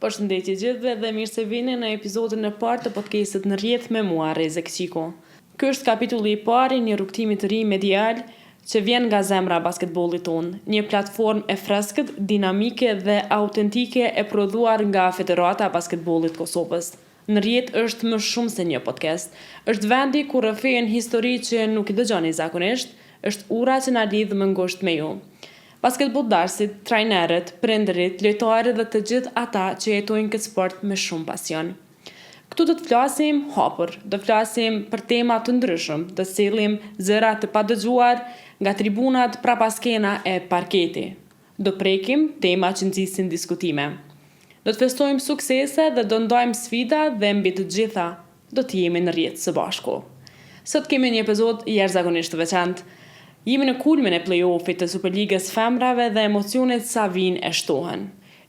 Përshëndetje gjithëve dhe mirë se vini në episodin e parë të podcastit Në rrjet me mua, Reze Këqiko. Ky është kapitulli i parë i një rrugtimi të ri medial që vjen nga zemra basketbollit tonë, një platformë e freskët, dinamike dhe autentike e prodhuar nga Federata e Basketbollit Kosovës. Në rrjet është më shumë se një podcast. Është vendi ku rrëfehen histori që nuk i dëgjoni zakonisht, është ura që na lidh më ngushtë me ju. Basketboldarësit, trajnerët, prindërit, lojtarët dhe të gjithë ata që jetojnë këtë sport me shumë pasion. Këtu do të flasim hapur, do flasim për tema të ndryshëm, do sillim zëra të padëgjuar nga tribunat prapaskena e parketi. Do prekim tema që nxisin diskutime. Do të festojmë suksese dhe do ndajmë sfida dhe mbi të gjitha do të jemi në rrjet së bashku. Sot kemi një episod jashtëzakonisht të veçantë. Jemi në kulmin e play-offit të Superligës femrave dhe emocionet sa vinë e shtohen.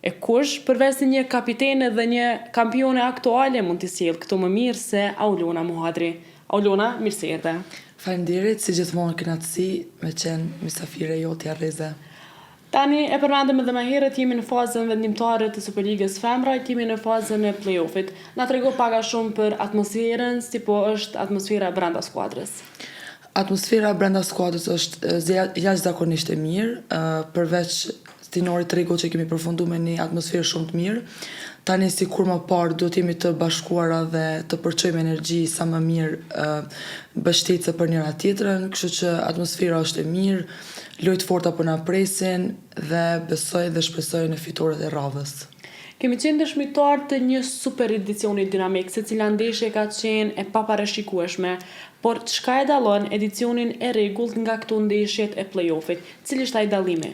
E kush, përveç një kapitene dhe një kampione aktuale mund të sjellë këto më mirë se Aulona Muhadri. Aulona, mirë se erdhe. Faleminderit, si gjithmonë kënaqësi me qenë mysafire jotja Reze. Tani e përmendëm edhe më herët, jemi në fazën vendimtare të Superligës femra, jemi në fazën e play-offit. Na trego pak a shumë për atmosferën, si po është atmosfera brenda skuadrës. Atmosfera brenda skuadrës është jashtëzakonisht e mirë, përveç Tinorit Rego që kemi përfunduar me një atmosferë shumë të mirë. Tani sikur më parë do të jemi të bashkuara dhe të përçojmë energji sa më mirë mbështetje për njëra tjetrën, kështu që atmosfera është e mirë, lojtë forta po na presin dhe besoj dhe shpresoj në fitoret e radhës. Kemi qenë dëshmitar të një super edicioni dinamik, secila ndeshje ka qenë e paparashikueshme, por çka e dallon edicionin e rregullt nga këto ndeshjet e play-offit? Cili është ai dallimi?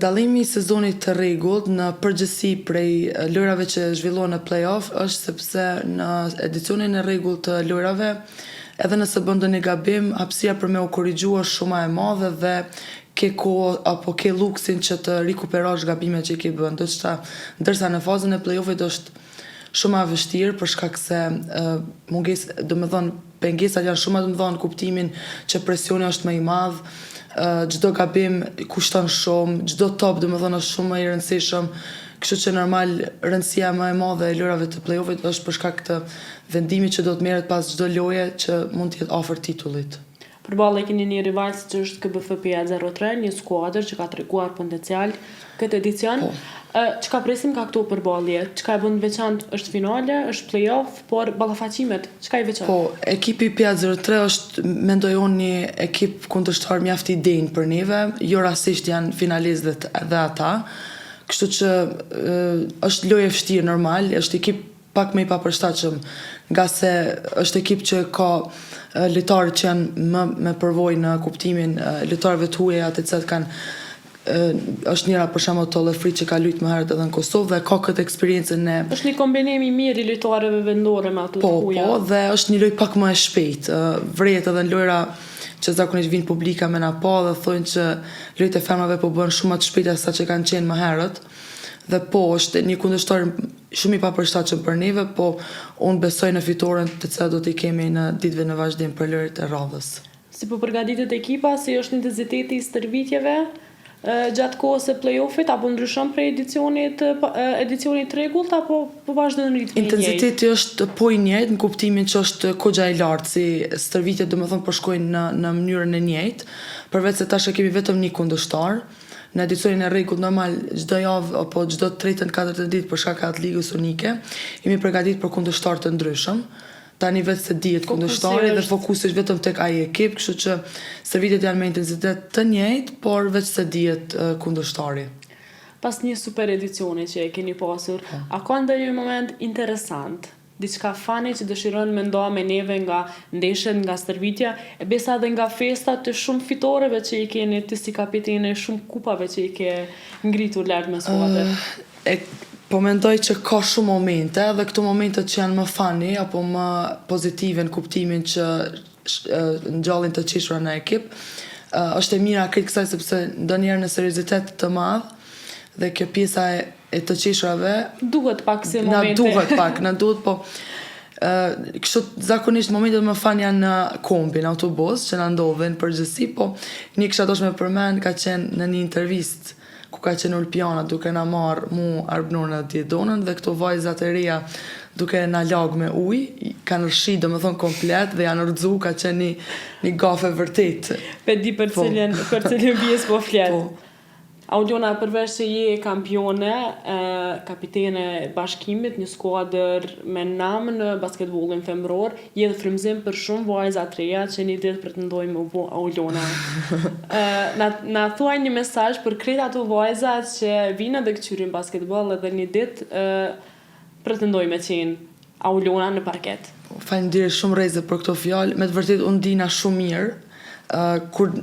Dallimi i sezonit të rregullt në përgjithësi prej lojrave që zhvillohen në play-off është sepse në edicionin e rregullt të lojrave, edhe nëse bën ndonjë gabim, hapësira për me u korrigjuar shumë më e madhe dhe ke kohë apo ke luksin që të rikuperosh gabimet që i ke bën. Ndërsa në fazën e play-offit është shumë më vështirë për shkak se pengesat janë shumë më të mëdha në kuptimin që presioni është më i madh, çdo gabim kushton shumë, çdo top është shumë më i rëndësishëm, kështu që normal rëndësia më e madhe e lojrave të play-offit është për shkak të vendimit që do të merret pas çdo loje që mund të jetë afër titullit. Përballë keni një rival që është KBFP-ja 03, një skuadër që ka treguar potencial këtë edicion. Çka presim ka këto përballje? Çka e bën veçantë? Është finale, është play-off, por ballafaqimet, çka i veçantë? Po, ekipi PA03 është, mendoj unë, një ekip kundërshtar mjaft i denjë për neve, jo rastisht janë finalistët dhe ata. Kështu që është lojë e vështirë normal, është ekip pak më i papërshtatshëm, nga se është ekip që ka lojtarë që janë më me përvojë në kuptimin lojtarëve të huaja, të cilët kanë është njëra për shembull Tolle Frit që ka luajtur më herët edhe në Kosovë dhe ka këtë eksperiencën e është një kombinim i mirë i lojtarëve vendore me ato të huaja. Po, dhe është një lojë pak më e shpejtë. Vrehet edhe në lojra që zakonisht vinë publika me na pa dhe thonë që lojët e femrave po bëhen shumë më të shpejta sa që kanë qenë më herët. Dhe po, është një kundërshtar shumë i papërshtatshëm për neve, po unë besoj në fitoren të cilat do t'i kemi në ditëve në vazhdim për lojrat e radhës. Si po përgatitet ekipa, si është intensiteti i stërvitjeve gjatë kohës së play-offit, apo ndryshon prej edicionit rregullt, apo po vazhdon në ritmin e njëjtë? Intensiteti është po i njëjtë në kuptimin që është kogja e lartë, si stërvitjet po shkojnë në mënyrën e njëjtë, përveç se tash kemi vetëm një kundërshtar. Në edicionin e rregullt normal çdo javë apo çdo 3-4 ditë për shkak të ligës unike, jemi përgatitur për kundërshtar të ndryshëm. Tani vetë se dihet kundërshtari dhe fokusi është vetëm tek ai ekip, kështu që stërvitjet janë me intensitet të njëjtë, por vetë se dihet kundërshtari. Pas një super edicioni që e keni pasur, a ka ndonjë moment interesant? Diçka fani që dëshiron me nda me neve nga ndeshjet, nga stërvitja, e besa edhe nga festat të shumë fitoreve që i keni të si kapitene, shumë kupave që i ke ngritur lart me skuadrën. Po mendoj që ka shumë momente dhe këto momentet që janë më fani apo më pozitive në kuptimin që ngjallin të qeshura në ekip, është e mira këtë kësaj sepse ndonjëherë në seriozitet të madh dhe kjo pjesa e të qeshurave duhet pak si momente. Na duhet, po kështu zakonisht momentet më fan janë në kombi, në autobus që na ndodhin përgjithësi, po një kisha dosh me përmend ka qenë në një intervistë ku ka qenë Ulpiana duke na marrë mu Arbnurën dhe Djedonën dhe këto vajzat e reja duke na lag me ujë, kanë rshi domethënë komplet dhe janë rëdzu, ka qenë një gafe vërtet. Pe di për cilën pjesë po flet. Auliona, përveç se je kampione, kapitene e bashkimit, një skuadër me namë në basketbollin femror, je dhe frymëzim për shumë vajza të reja që një ditë pretendojnë me u bo Auliona. Na thuaj një mesazh për krejt ato vajza që vinë dhe këqyrin basketboll edhe një ditë pretendojnë me qenë Auliona në parket. Faleminderit shumë Reze për këto fjalë. Me të vërtetë unë ndina shumë mirë. Kur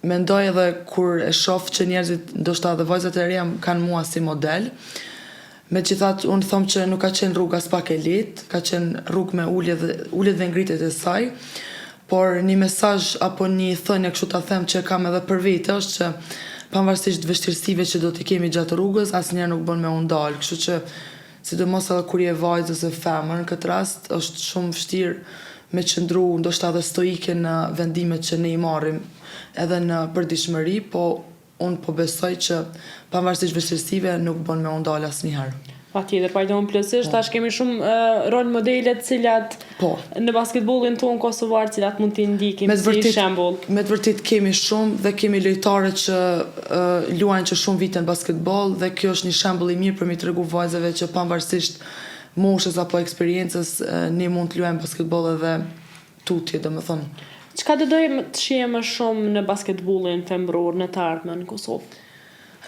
mendoj edhe kur e shoh që njerëzit, ndoshta edhe vajzat e reja kanë mua si model. Megjithatë, unë them që nuk ka qenë rruga as pak e lehtë, ka qenë rrugë me uljet dhe ngritjet e saj, por një mesazh apo një thënie kështu ta them që kam edhe për vete është që pavarësisht vështirësive që do t'i kemi gjatë rrugës, asnjëherë nuk bën me u ndal, kështu që sidomos edhe kur je vajzë ose femër në këtë rast, është shumë vështirë me qëndru ndoshta edhe stoike në vendimet që ne i marrim edhe në përditshmëri, po unë po besoj që pavarësisht vështirësive nuk bën me u ndal asnjëherë. Patjetër, pajtohem plotësisht, tash kemi shumë rol modele të cilat në basketbollin ton kosovar, cilat mund t'i ndikim si shembull. Me të vërtet kemi shumë dhe kemi lojtare që luajnë që shumë vite në basketboll dhe kjo është një shembull i mirë për mi tregu vajzave që pavarësisht moshës apo eksperiencës ne mund të luajmë basketboll edhe tutje, domethënë. Çka do dojmë të shihem më shumë në basketbollin femror në të ardhmen në Kosovë?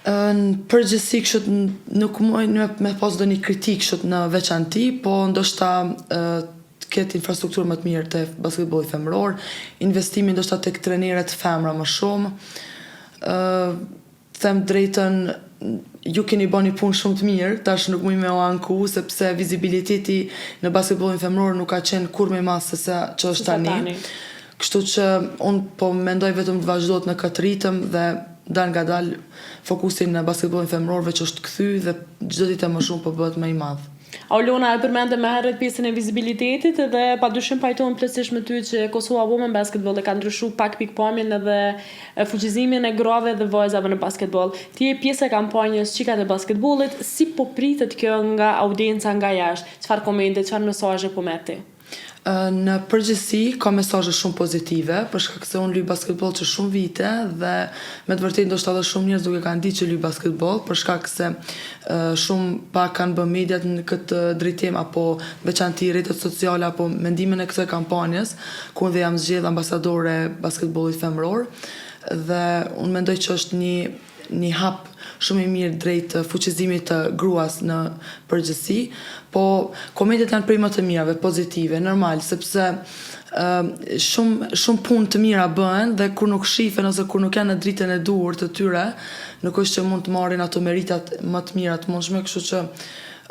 Në përgjithësi kështu nuk mund me pas do një kritik kështu në veçanti, po ndoshta të ketë infrastrukturë më të mirë te basketbolli femror, investimi ndoshta tek trajnerët femra më shumë. Them drejtën, ju keni bën një punë shumë të mirë, tash nuk muj me u anku sepse vizibiliteti në basketbollin femror nuk ka qenë kurrë më mas se sa që është tani. Kështu që unë po mendoj vetëm të vazhdojt në këtë ritëm dhe dal nga dal fokusin në basketbollin femror veç është kthy dhe çdo ditë më shumë po bëhet më i madh. Auliona, e përmende më herët pjesën e vizibilitetit dhe padyshim pajtohem plotësisht me ty që Kosova Women Basketball e ka ndryshuar pak pikpamjen edhe fuqizimin e grave dhe vajzave në basketboll. Ti je pjesë e kampanjës Çikat e basketbollit, si po pritet kjo nga audienca nga jashtë? Çfarë komente, çfarë mesazhe po merr ti? Në përgjithësi ka mesazhe shumë pozitive, për shkak se unë luaj basketboll që shumë vite dhe me të vërtetë ndoshta edhe shumë njerëz duke kanë ditë që luaj basketboll, për shkak se shumë pak kanë bërë mediat në këtë drejtim apo veçanti rrjetet sociale apo mendimin e kësaj kampanjës, ku unë jam zgjedh ambasadore e basketbollit femror dhe unë mendoj që është një hap shumë i mirë drejt fuqizimit të gruas në përgjithësi, po komentet janë prej më të mirave, pozitive, normal, sepse shumë punë të mira bëhen dhe kur nuk shifen ose kur nuk janë në dritën e duhur të tyre, nuk është që mund të marrin ato meritat më të mira të mundshme, kështu që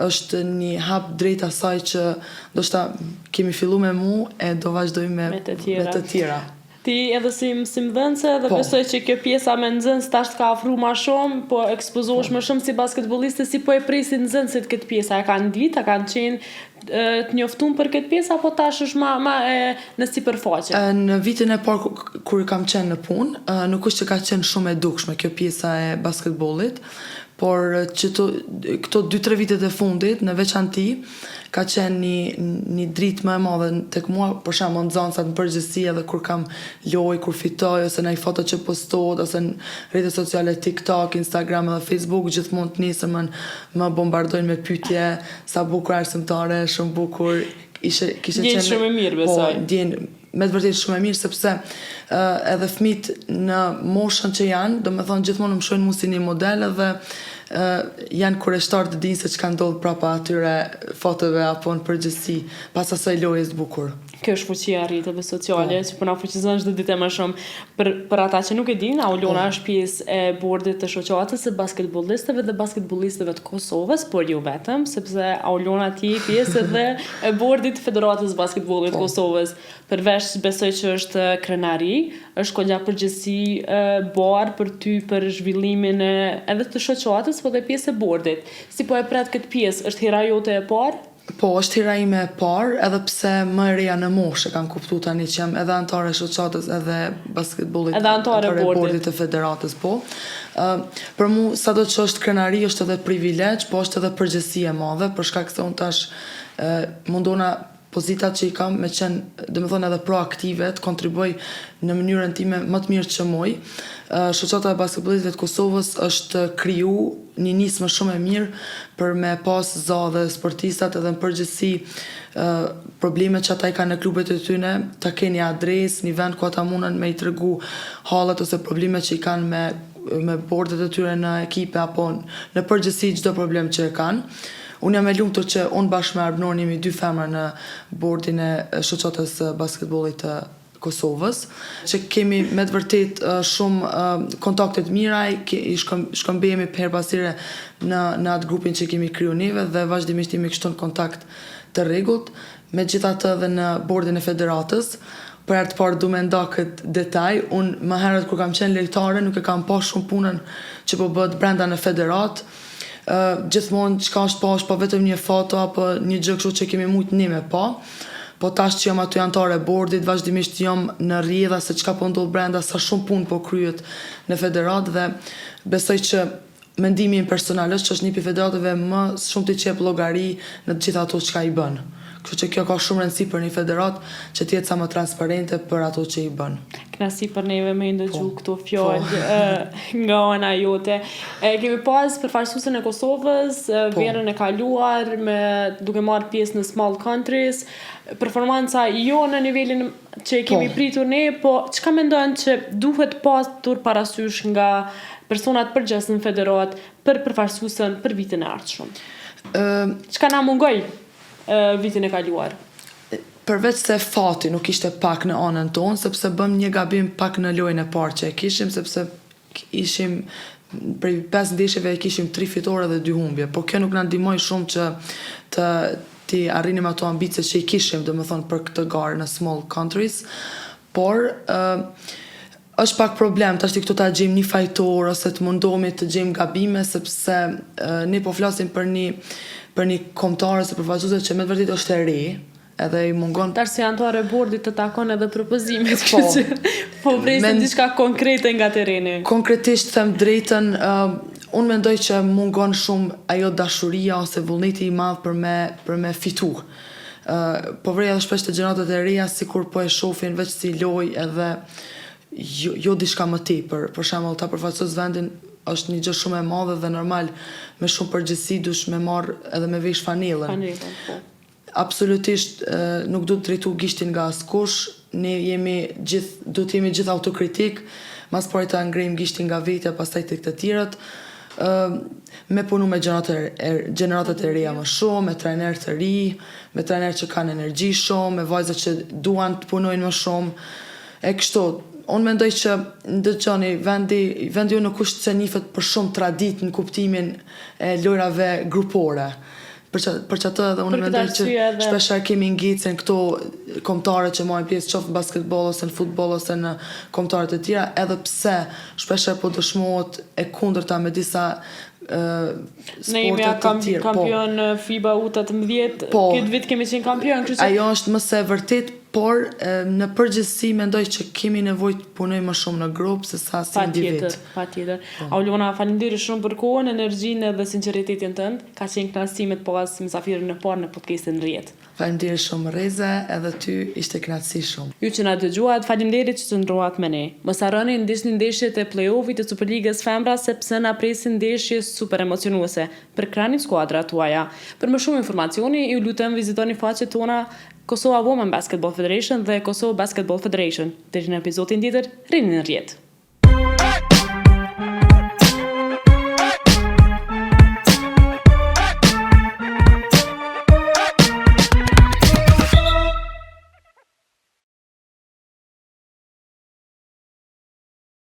është një hap drejt asaj që ndoshta kemi filluar me mu e do vazhdojmë me të tjera. Ti edhe si mësimdhënëse dhe besoj që kjo pjesa me nxënës tash ka afruar më shumë, po ekspozohesh më shumë si basketbolliste, si po e presin nxënësit këtë pjesë, a kanë ditë, a kanë qenë të njoftuar për këtë pjesë apo tash është më në sipërfaqe? Në vitin e parë kur kam qenë në punë, nuk është që ka qenë shumë e dukshme kjo pjesa e basketbollit, por që këto 2-3 vitet e fundit në veçanti ka qenë një dritë më e madhe tek mua, për shembull nxënësat në përgjithësi edhe kur kam lojë, kur fitoj ose ndaj foto që postohet ose në rrjetet sociale TikTok, Instagram edhe Facebook, gjithmonë të nesërmën më bombardojnë me pyetje sa bukur arsimtare, shumë bukur. Kishte qenë shumë e mirë besoj. Me të vërtetë shumë e mirë sepse edhe fëmijët në moshën që janë, domethënë gjithmonë më shohin mua si një model edhe janë kureshtar të dinë se çka ndodh prapa atyre fotove apo në përgjithësi pas asaj lojës të bukur. Kjo është fuqia e rrjeteve sociale, që po na fuqizon çdo ditë më shumë. Për ata që nuk e dinë, Auliona është pjesë e bordit të shoqatës së basketbollistëve dhe basketbollistëve të Kosovës, por jo vetëm, sepse Auliona ti je pjesë edhe e bordit të Federatës basketbollit të Kosovës. Përveç besoj që është krenari, është kolja përgjithësi barë për ty për zhvillimin edhe të shoqatës, po dhe pjesë e bordit. Si po e pret këtë pjesë, është hera jote e parë? Po, është hira ime e parë, edhe pse më e reja në moshë, kam kuptu tani që jam edhe antare e shoqatës edhe basketbollit, edhe antare e bordit të federatës, po. Për mu, sa do që është krenari, është edhe privilegj, po është edhe përgjësi e madhe, për shkak se unë tash mundona pozitat që i kam me qenë, dhe me thonë edhe proaktive, të kontribuoj në mënyrën time më të mirë që moj. Shoqata e basketbollistëve të Kosovës është kriju një nismë shumë e mirë për me pas za dhe sportistat edhe në përgjithësi probleme që ata i kanë në klubet e tyne, ta kenë një adresë, një vend ku ata mundën me i tregu hallet ose probleme që i kanë me bordet e tyre në ekipe apo në përgjithësi çdo problem që e kanë. Unë jam e lumtur që unë bashkë me Arbnon jemi 2 femra në bordin e shoqatës basket-bollit të Kosovës, që kemi me të vërtet shumë kontakte të mira, i shkëmbejemi për pasire në atë grupin që kemi kriju neve dhe vazhdimisht jemi kështu në kontakt të rregullt, megjithatë edhe në bordin e federatës. Për herë të parë du me nda këtë detaj, unë më herët kur kam qenë lejtare nuk e kam pa shumë punën që po bëhet brenda në federat. Gjithmonë çka është pa vetëm një foto apo një gjë kështu që kemi mujt ne me pa. Po tash që jam aty antare e bordit, vazhdimisht jam në rrjedha se çka po ndodh brenda, sa shumë punë po kryhet në federat dhe besoj që mendimi im personal është që është një prej federatëve më shumë të qep llogari në të gjitha ato çka i bën. Kështu që kjo ka shumë rëndësi për një federat që të jetë sa më transparente për ato që i bën. Knasi për neve me ndëgju këto fjalë nga ana jote. Kemi pas përfaqësuesen e Kosovës verën e kaluar duke marrë pjesë në Small Countries. Performanca jo në nivelin që kemi pritur ne, po çka mendon që duhet pasur parasysh nga personat përgjithshëm në federat për përfaqësuesen për vitin e ardhshëm? Çka na mungoi vitin e kaluar? Përveç se fati nuk ishte pak në anën tonë, sepse bëm një gabim pak në lojën e parë që e kishim, sepse ishim prej 5 ndeshjeve kishim 3 fitore dhe 2 humbje, por kjo nuk na ndihmoi shumë që të arrinim ato ambicie që i kishim, domethënë për këtë garë në Small Countries, por është pak problem tash këtu ta gjejmë një fajtor ose të mundohemi të gjejmë gabime, sepse ne po flasim për një kombëtar ose përfaqësuese që me të vërtetë është e re, edhe i mungon. Tash si anëtar e bordit të takon edhe propozimet, kështu që po presim diçka konkrete nga tereni. Konkretisht them drejtën, unë mendoj që mungon shumë ajo dashuria ose vullneti i madh për me fitu. Po vrej edhe shpesh të gjeneratat e reja sikur po e shohin veç si lojë edhe jo diçka më tepër. Për shembull, ta përfaqësos vendin është një gjë shumë e madhe dhe normal me shumë përgjegjësi dush me marr edhe me vesh fanellën. Po. Absolutisht nuk du të drejtu gishtin nga askush, ne do të jemi gjithë autokritik, mas pari ta ngrejmë gishtin nga vetja, pastaj tek të tjerët, me punu me gjeneratat e reja më shumë, me trajner të ri, me trajner që kanë energji shumë, me vajza që duan të punojnë më shumë, e kështu. Unë mendoj që ndëgjoni, vendi ju nuk është se nifet për shumë tradit në kuptimin e lojrave grupore. Për që atë edhe unë mendoj që shpeshar kemi ngicën këto kombëtare që marrin pjesë qoftë në basketball ose në futboll ose në kombëtare të tjera, edhe pse shpeshar po dëshmohet e kundërta me disa sportet të tjera. Kampion FIBA U18, këtë vit kemi qenë kampion, kështu që ajo është më se vërtet, por në përgjithësi mendoj që kemi nevojë të punojmë më shumë në grup se sa si individ. Patjetër. Aulona, faleminderit shumë për kohën, energjinë dhe sinqeritetin tënd. Ka qenë kënaqësi me të pas mysafirën e parë në podcastin Rrjet. Faleminderit shumë Reze, edhe ty ishte kënaqësi shumë. Ju që na dëgjuat, faleminderit që qëndruat me ne. Mos harroni ndiqni ndeshjet e play-offit të Superligës Femra sepse na presin ndeshje super emocionuese për kranin skuadrat tuaja. Për më shumë informacioni, ju lutem vizitoni faqet tona Kosova Women Basketball Federation dhe Kosova Basketball Federation. Deri në episodin tjetër, rini në rrjet.